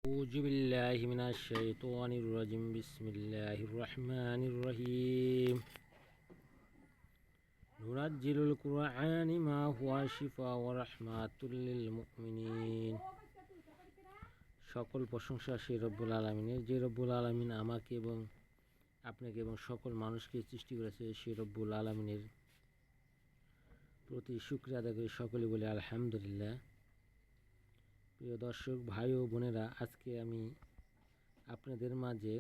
أعوذ بالله من الشيطان الرجيم بسم الله الرحمن الرحيم ننزل القرآن ما هو شفاء ورحمة للمؤمنين সকল প্রশংসা সেই রব্বুল আলামিনের, যে রব্বুল আলামিন আমাকে এবং আপনাকে এবং সকল মানুষকে সৃষ্টি করেছে। সেই রব্বুল আলামিনের প্রতি শুকরিয়া আদায় করে সকলে বলে আলহামদুলিল্লাহ। প্রিয় দর্শক ভাই ও বোনেরা, আজকে আমি আপনাদের মাঝে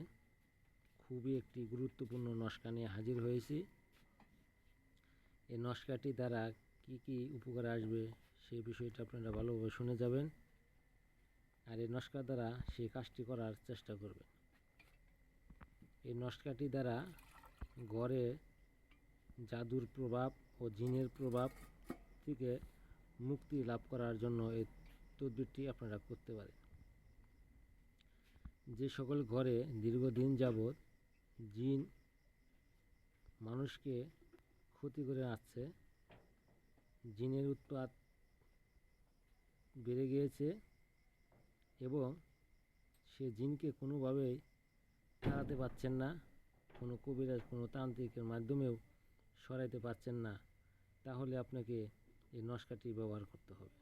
খুবই একটি গুরুত্বপূর্ণ নস্কা নিয়ে হাজির হয়েছি। এই নস্কাটি দ্বারা কি কি উপকার আসবে সেই বিষয়টা আপনারা ভালোভাবে শুনে যাবেন, আর এই নস্কার দ্বারা সেই কাজটি করার চেষ্টা করবেন। এই নস্কাটি দ্বারা ঘরে জাদুর প্রভাব ও জিনের প্রভাব থেকে মুক্তি লাভ করার জন্য এই তদবিরটি আপনারা করতে পারেন। যে সকল ঘরে দীর্ঘদিন যাবৎ জিন মানুষকে ক্ষতি করে আসছে, জিনের উৎপাত বেড়ে গিয়েছে এবং সে জিনকে কোনোভাবেই তাড়াতে পারছেন না, কোনো কবিরাজ কোনো তান্ত্রিকের মাধ্যমেও সরাইতে পারছেন না, তাহলে আপনাকে এই নস্কাটি ব্যবহার করতে হবে।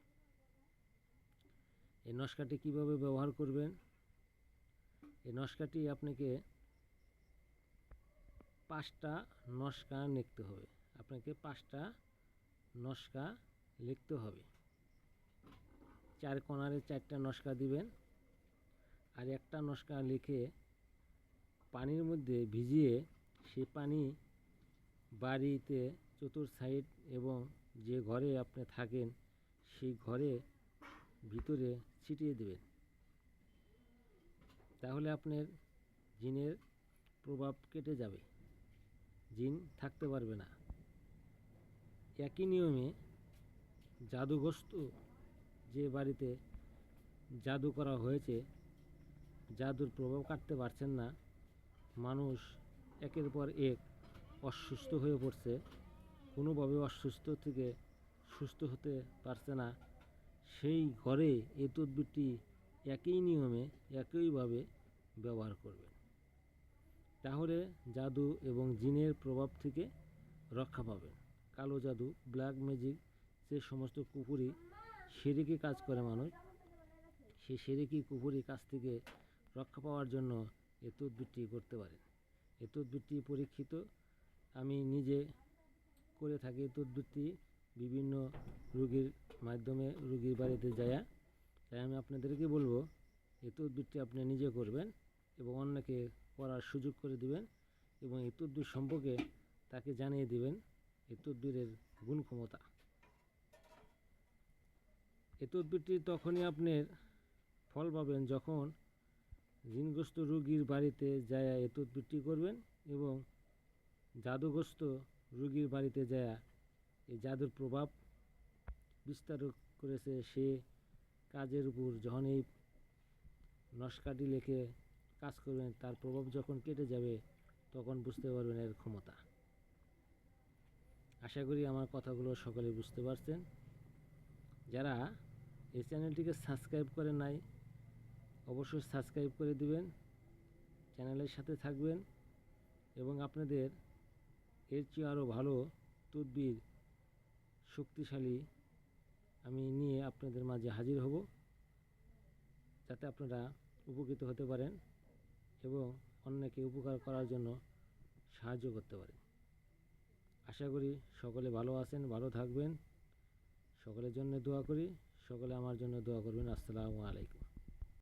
এই নস্কাটি কিভাবে ব্যবহার করবেন? এই নস্কাটি আপনাকে 5টা নস্কা লিখতে হবে। আপনাকে 5টা নস্কা লিখতে হবে। 4 কোণারে 4টা নস্কা দিবেন, আর একটা নস্কা লিখে পানির মধ্যে ভিজিয়ে সেই পানি বাড়িতে চতুর সাইড এবং যে ঘরে আপনি থাকেন সেই ঘরে ভিতরে ছিটিয়ে দেবেন। তাহলে আপনার জিনের প্রভাব কেটে যাবে, জিন থাকতে পারবে না। একই নিয়মে জাদুগ্রস্ত যে বাড়িতে জাদু করা হয়েছে, জাদুর প্রভাব কাটতে পারছেন না, মানুষ একের পর এক অসুস্থ হয়ে পড়ছে, কোনোভাবে অসুস্থ থেকে সুস্থ হতে পারছে না, সেই ঘরে এই তদবিরটি একই নিয়মে একইভাবে ব্যবহার করবেন। তাহলে জাদু এবং জিনের প্রভাব থেকে রক্ষা পাবেন। কালো জাদু, ব্ল্যাক ম্যাজিক, যে সমস্ত কুফুরি শিরকি কাজ করে মানুষ, সেই শিরকি কুফুরি কাজ থেকে রক্ষা পাওয়ার জন্য এই তদবিরটি করতে পারেন। এই তদবিরটি পরীক্ষিত, আমি নিজে করে থাকি। তদবিরটি বিভিন্ন রোগীর মাধ্যমে রোগীর বাড়িতে যায়, তাই আমি আপনাদেরকে বলবো এই তদবিরটি আপনি নিজে করবেন এবং অন্যকে করার সুযোগ করে দিবেন এবং এই তদবির সম্পর্কে তাকে জানিয়ে দিবেন এই তদবিরের গুণ ক্ষমতা। এই তদবিরটি তখনই আপনার ফল পাবেন যখন জিনগ্রস্ত রোগীর বাড়িতে যায় এই তদবিরটি করবেন এবং জাদুগ্রস্ত রোগীর বাড়িতে যায় এই জাদুর প্রভাব বিস্তার করেছে সে কাজের উপর যখন এই নস্কাটি লিখে কাজ করবেন, তার প্রভাব যখন কেটে যাবে তখন বুঝতে পারবেন এর ক্ষমতা। আশা করি আমার কথাগুলো সকলে বুঝতে পারছেন। যারা এই চ্যানেলটিকে সাবস্ক্রাইব করেন নাই, অবশ্যই সাবস্ক্রাইব করে দিবেন, চ্যানেলের সাথে থাকবেন এবং আপনাদের এর চেয়ে আরও ভালো তদবির শক্তিশালী আমি নিয়ে আপনাদের মাঝে হাজির হব, যাতে আপনারা উপকৃত হতে পারেন এবং অন্যকে উপকার করার জন্য সাহায্য করতে পারেন। আশা করি সকলে ভালো আছেন, ভালো থাকবেন। সকলের জন্য দোয়া করি, সকলে আমার জন্য দোয়া করবেন। আসসালামু আলাইকুম।